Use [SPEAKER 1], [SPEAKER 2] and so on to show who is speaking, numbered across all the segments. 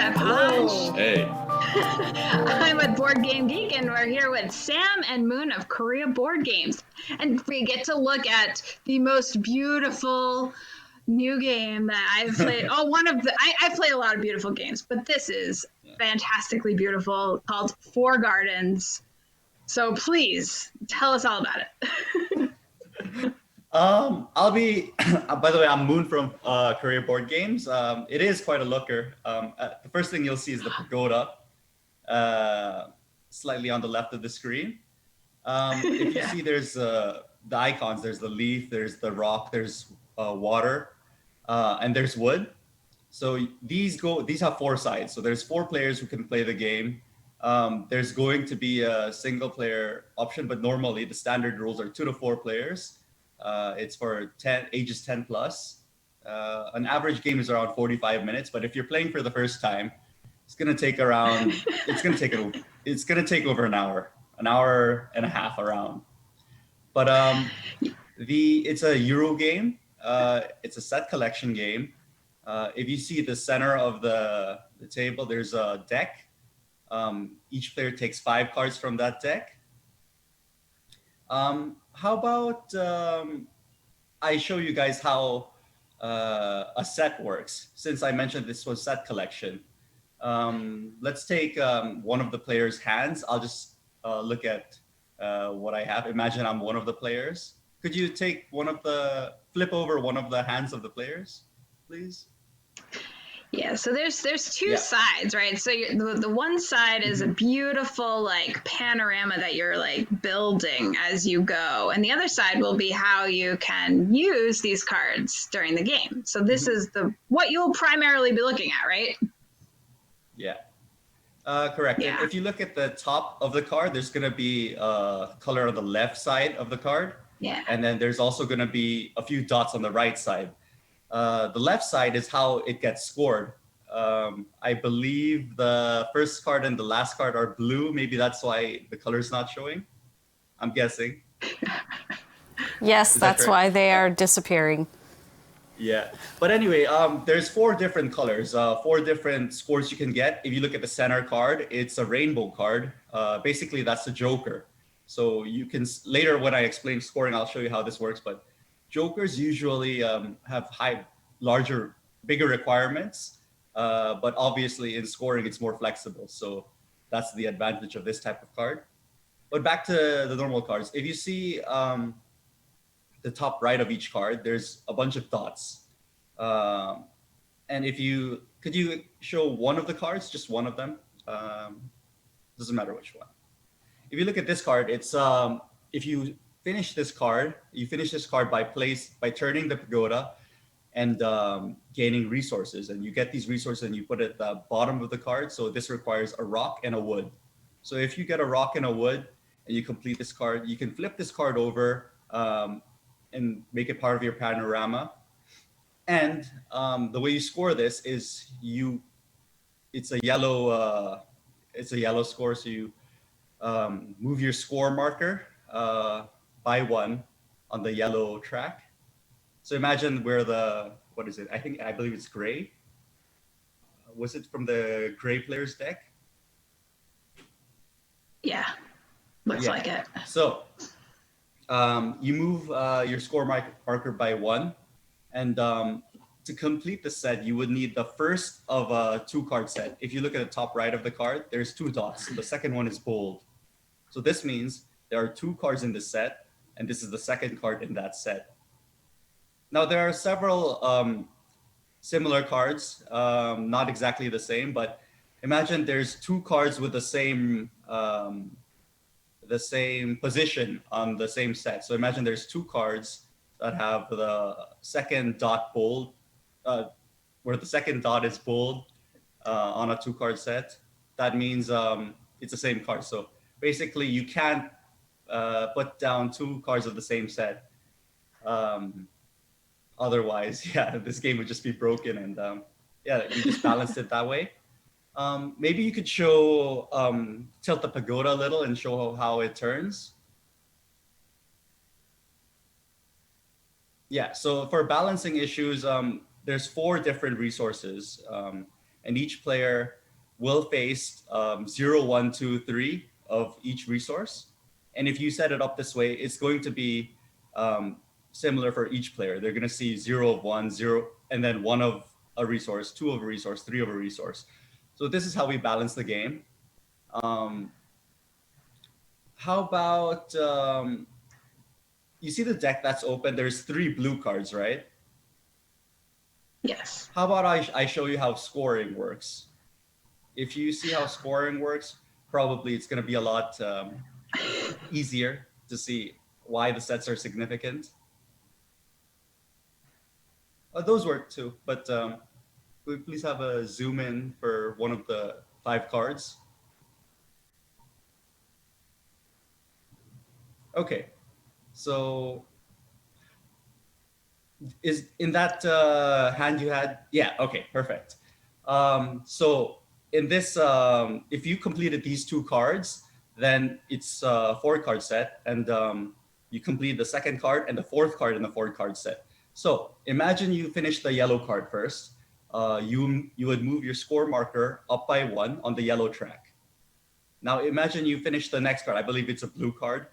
[SPEAKER 1] Joseph
[SPEAKER 2] Hello.
[SPEAKER 1] Hodge.
[SPEAKER 3] Hey.
[SPEAKER 1] I'm with BoardGameGeek, and we're here with Sam and Moon of Korea Board Games. And we get to look at the most beautiful new game that I've played. I play a lot of beautiful games, but this is fantastically beautiful, called Four Gardens. So please tell us all about it.
[SPEAKER 3] I'll be, by the way, I'm Moon from Korea Board Games. It is quite a looker. The first thing you'll see is the pagoda, slightly on the left of the screen. If you see, there's the icons, there's the leaf, there's the rock, there's water, and there's wood. So these have four sides. So there's four players who can play the game. There's going to be a single player option, but normally the standard rules are 2 to 4 players. It's for ages 10 plus. An average game is around 45 minutes, but if you're playing for the first time, it's gonna take over an hour and a half around. But it's a Euro game. It's a set collection game. If you see the center of the table, there's a deck. Each player takes 5 cards from that deck. How about I show you guys how a set works? Since I mentioned this was set collection, let's take one of the players' hands. I'll just look at what I have. Imagine I'm one of the players. Could you flip over one of the hands of the players, please?
[SPEAKER 1] Yeah, so there's two sides, right? So the one side is a beautiful panorama that you're building as you go, and the other side will be how you can use these cards during the game. So this is what you'll primarily be looking at, right?
[SPEAKER 3] Yeah, correct.
[SPEAKER 1] Yeah.
[SPEAKER 3] And if you look at the top of the card, there's going to be a color on the left side of the card.
[SPEAKER 1] Yeah.
[SPEAKER 3] And then there's also going to be a few dots on the right side. The left side is how it gets scored. I believe the first card and the last card are blue. Maybe that's why the color's not showing. I'm guessing.
[SPEAKER 2] Yes, that's why they are disappearing.
[SPEAKER 3] Yeah. But anyway, there's 4 different colors, 4 different scores you can get. If you look at the center card, it's a rainbow card. Basically, that's the Joker. So you can, later when I explain scoring, I'll show you how this works. But Jokers usually have bigger requirements, but obviously in scoring, it's more flexible. So that's the advantage of this type of card. But back to the normal cards. If you see the top right of each card, there's a bunch of dots. And could you show one of the cards, just one of them? Doesn't matter which one. If you look at this card, it's if you finish this card by turning the pagoda and gaining resources, and you get these resources and you put it at the bottom of the card. So this requires a rock and a wood. So if you get a rock and a wood and you complete this card, you can flip this card over and make it part of your panorama. And the way you score this is it's a yellow score. So you move your score marker by 1 on the yellow track. So imagine where what is it? I believe it's gray. Was it from the gray player's deck?
[SPEAKER 1] Yeah, looks like it.
[SPEAKER 3] So you move your score marker by 1, and to complete the set, you would need the first of a 2-card set. If you look at the top right of the card, there's 2 dots. The second one is bold. So this means there are 2 cards in this set, and this is the second card in that set. Now, there are several similar cards, not exactly the same, but imagine there's 2 cards with the same position on the same set. So imagine there's 2 cards that have the second dot bold, where the second dot is bold on a 2-card set. That means it's the same card. So basically, you can't put down 2 cards of the same set. Otherwise, this game would just be broken. And we just balanced it that way. Maybe you could show tilt the pagoda a little and show how it turns. Yeah, so for balancing issues, there's 4 different resources. and each player will face 0, 1, 2, 3 of each resource. And if you set it up this way, it's going to be similar for each player. They're going to see 0 of 1, 0, and then 1 of a resource, 2 of a resource, 3 of a resource. So this is how we balance the game. How about you see the deck that's open? There's 3 blue cards, right?
[SPEAKER 1] Yes.
[SPEAKER 3] How about I show you how scoring works? If you see how scoring works, probably it's going to be a lot easier to see why the sets are significant. Those work too, but could we please have a zoom in for one of the 5 cards? Okay, so is in that hand you had? Yeah, okay, perfect. So in this, if you completed these 2 cards, then it's a 4-card set, and you complete the 2nd card and the 4th card in the 4-card set. So imagine you finish the yellow card first. You would move your score marker up by 1 on the yellow track. Now imagine you finish the next card. I believe it's a blue card.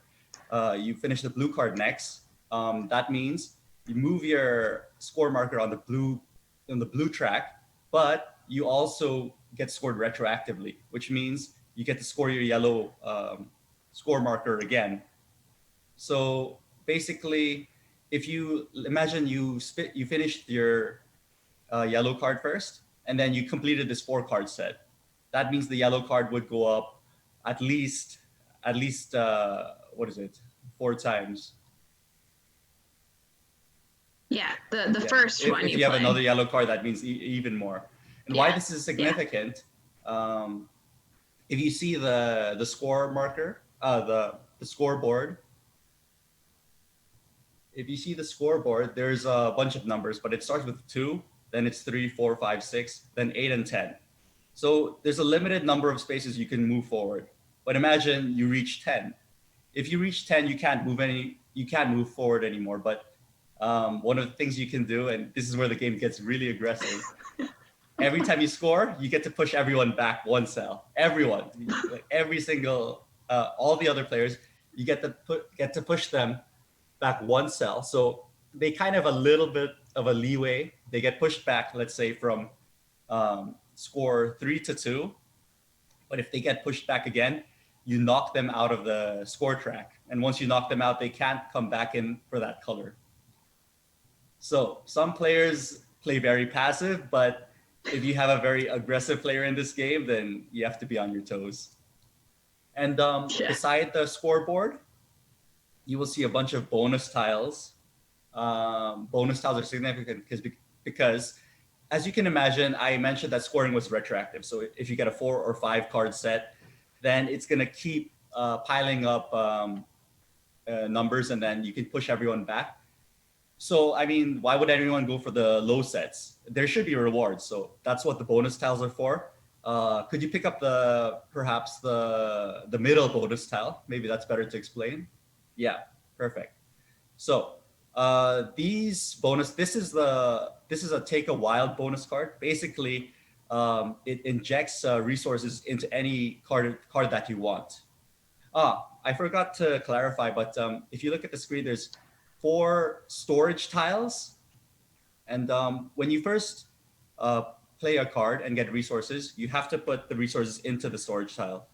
[SPEAKER 3] You finish the blue card next. That means you move your score marker on the blue track, but you also get scored retroactively, which means you get to score your yellow score marker again. So basically, if you imagine you finished your yellow card first, and then you completed this 4-card set, that means the yellow card would go up at least what is it, 4 times.
[SPEAKER 1] Yeah, the first one
[SPEAKER 3] if you have another yellow card, that means even more. And why this is significant, if you see the score marker, the scoreboard, if you see the scoreboard, there's a bunch of numbers, but it starts with 2, then it's 3, 4, 5, 6, then 8 and 10. So there's a limited number of spaces you can move forward. But imagine you reach 10. If you reach 10, you can't move forward anymore. But one of the things you can do, and this is where the game gets really aggressive, every time you score, you get to push everyone back 1 cell. Everyone, like every single, all the other players, you get to push them back 1 cell. So they kind of have a little bit of a leeway. They get pushed back, let's say, from score 3 to 2. But if they get pushed back again, you knock them out of the score track. And once you knock them out, they can't come back in for that color. So some players play very passive, but if you have a very aggressive player in this game, then you have to be on your toes. And beside the scoreboard, you will see a bunch of bonus tiles. Bonus tiles are significant because, as you can imagine, I mentioned that scoring was retroactive. So if you get a 4 or 5 card set, then it's going to keep piling up numbers, and then you can push everyone back. So, I mean, why would anyone go for the low sets? There should be rewards. So that's what the bonus tiles are for. Could you pick up perhaps the middle bonus tile? Maybe that's better to explain. Yeah, perfect. So this is a take a wild bonus card. Basically, it injects resources into any card that you want. I forgot to clarify, but if you look at the screen, there's 4 storage tiles. And when you first play a card and get resources, you have to put the resources into the storage tile.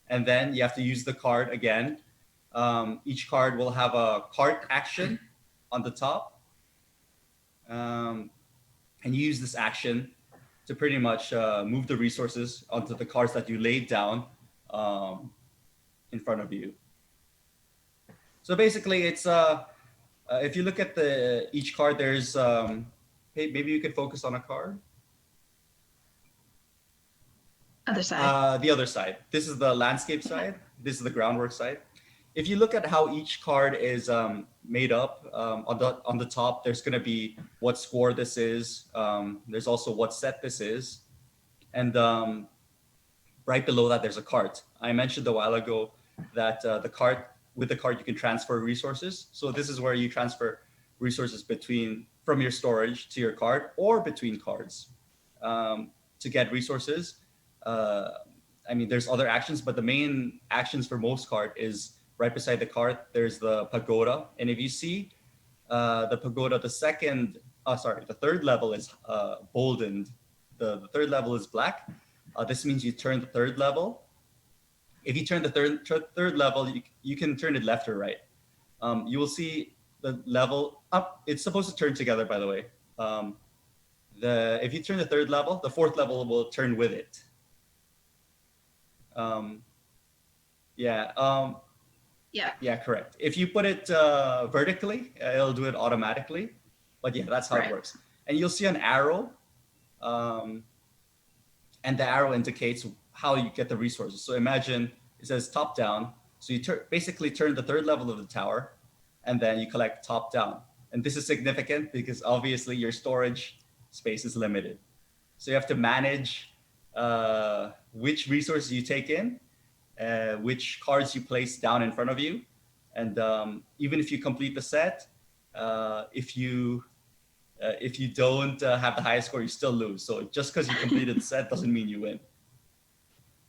[SPEAKER 3] And then you have to use the card again. Each card will have a cart action on the top. And you use this action to pretty much move the resources onto the cards that you laid down in front of you. So basically, it's if you look at each card, there's hey, maybe you could focus on a card.
[SPEAKER 1] Other side.
[SPEAKER 3] The other side. This is the landscape side. This is the groundwork side. If you look at how each card is made up, on the top, there's going to be what score this is. There's also what set this is. And right below that, there's a cart. I mentioned a while ago that with the cart, you can transfer resources. So this is where you transfer resources from your storage to your card or between cards. to get resources. I mean, there's other actions, but the main actions for most cart is right beside the cart. There's the pagoda, and if you see the pagoda, the third level is boldened. The third level is black. This means you turn the third level. If you turn the third level, you can turn it left or right. You will see the level up. It's supposed to turn together, by the way. If you turn the third level, the fourth level will turn with it. Yeah. Yeah, correct. If you put it vertically, it'll do it automatically. But yeah, that's how it works. And you'll see an arrow, and the arrow indicates how you get the resources. So imagine it says top down. So you basically turn the third level of the tower, and then you collect top down. And this is significant because obviously your storage space is limited. So you have to manage which resources you take in, which cards you place down in front of you. And even if you complete the set, if you don't have the highest score, you still lose. So just because you completed the set doesn't mean you win.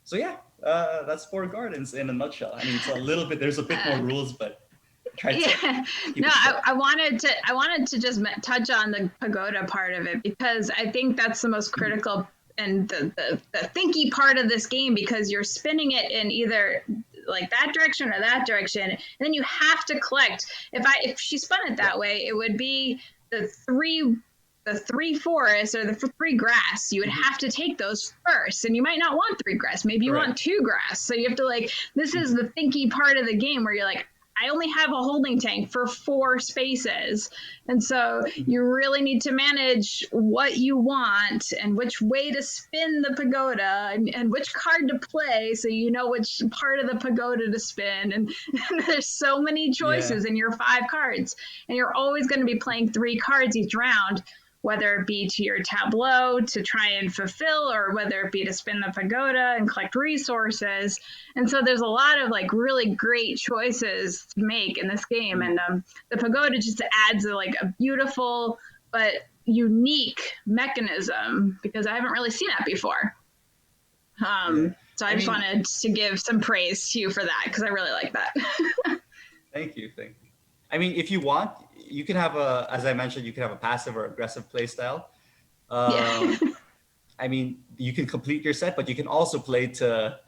[SPEAKER 3] So yeah, that's Four Gardens in a nutshell. I mean, it's a little bit, there's a bit more rules, but
[SPEAKER 1] I wanted to just touch on the pagoda part of it, because I think that's the most critical and the thinky part of this game, because you're spinning it in either like that direction or that direction, and then you have to collect. If she spun it that way, it would be the three forests or the three grass. You would have to take those first, and you might not want three grass. Maybe you want two grass. So you have to this is the thinky part of the game where you're like, I only have a holding tank for 4 spaces. And so you really need to manage what you want and which way to spin the pagoda and which card to play, so you know which part of the pagoda to spin. And there's so many choices in your 5 cards. And you're always going to be playing 3 cards each round, whether it be to your tableau to try and fulfill, or whether it be to spin the pagoda and collect resources. And so there's a lot of really great choices to make in this game. And the pagoda just adds a beautiful but unique mechanism, because I haven't really seen that before. So I just wanted to give some praise to you for that, because I really like that.
[SPEAKER 3] Thank you. I mean, if you want, you can have as I mentioned, you can have a passive or aggressive play style. I mean, you can complete your set, but you can also play to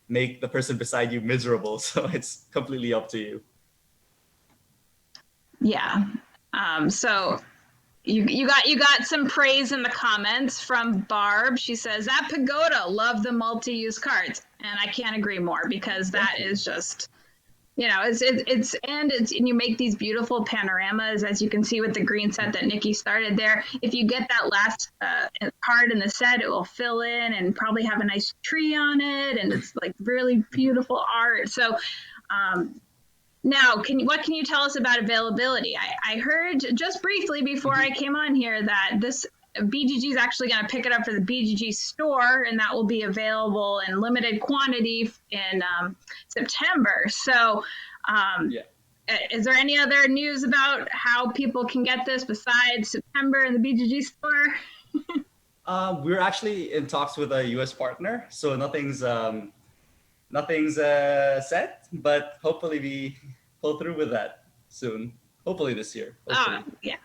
[SPEAKER 3] make the person beside you miserable. So it's completely up to you.
[SPEAKER 1] Yeah. So you got some praise in the comments from Barb. She says, that pagoda, love the multi-use cards. And I can't agree more, because that is just, and you make these beautiful panoramas, as you can see with the green set that Nikki started there. If you get that last card in the set, it will fill in and probably have a nice tree on it, and it's really beautiful art. So now, what can you tell us about availability? I heard just briefly before I came on here that this BGG is actually going to pick it up for the BGG store, and that will be available in limited quantity in September. So is there any other news about how people can get this besides September in the BGG store?
[SPEAKER 3] We're actually in talks with a US partner, so nothing's set, but hopefully we pull through with that soon. Hopefully this year.
[SPEAKER 1] Yeah.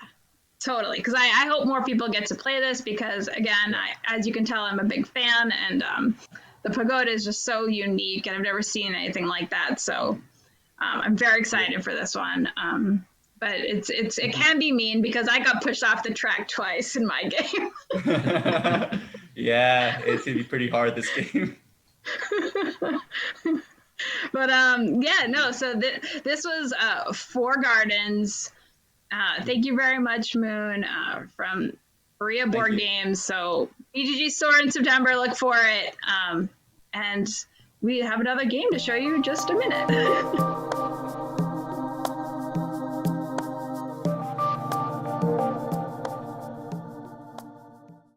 [SPEAKER 1] Totally, because I hope more people get to play this, because again, as you can tell, I'm a big fan, and the pagoda is just so unique, and I've never seen anything like that. So I'm very excited for this one. But it can be mean, because I got pushed off the track twice in my game.
[SPEAKER 3] Yeah, it's gonna be pretty hard, this game.
[SPEAKER 1] But so this was Four Gardens. Thank you very much, Moon, from Korea Board Games. So BGG store in September, look for it. And we have another game to show you in just a minute.